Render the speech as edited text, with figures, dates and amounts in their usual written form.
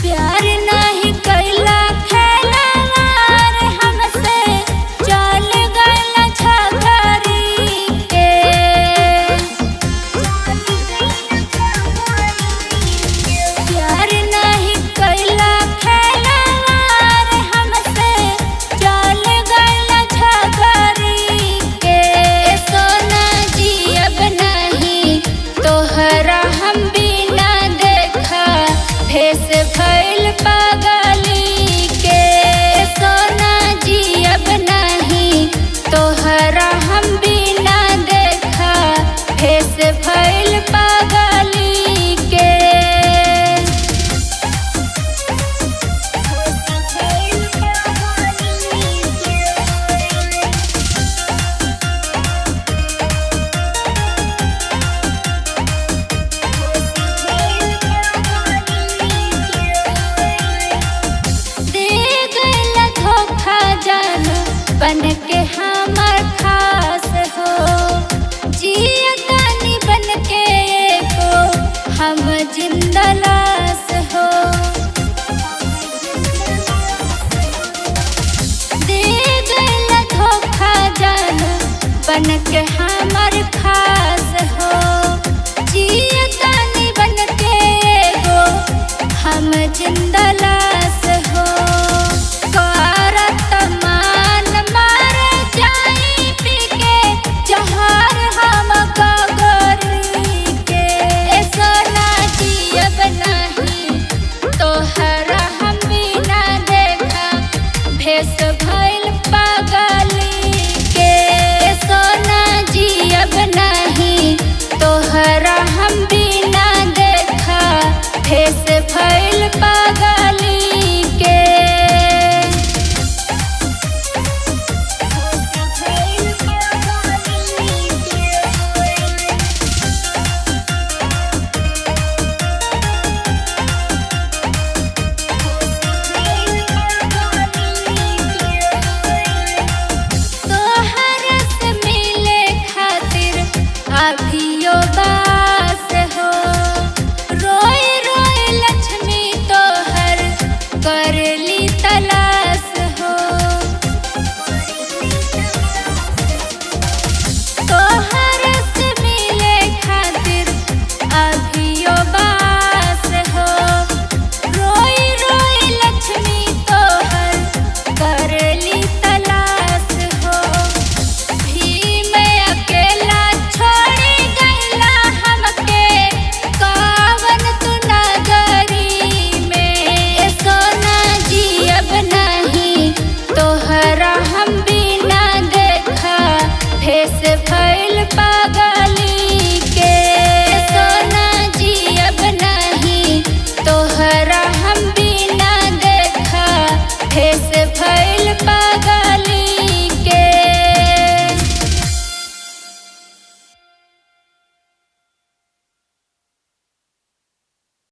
प्यार नहीं कैला खेलवार हमसे चल गइला झगड़ी के। प्यार नहीं कैला खेलवार हमसे चल गइला झगड़ी के। सोना जी अब नहीं तोहरा हम बिना देखा भेस भइल पागली के। सोना जी अब नहीं तोहरा हम बिना देखा भेस भइल पागली के। दे गइला धोखा जानो बन के हमर खास हो। जियतानी बन के एको हम जिंदा लाश हो। दे गइला धोखा जानो बन के हमर खास हो। जियतानी बन के एको हम जिंदा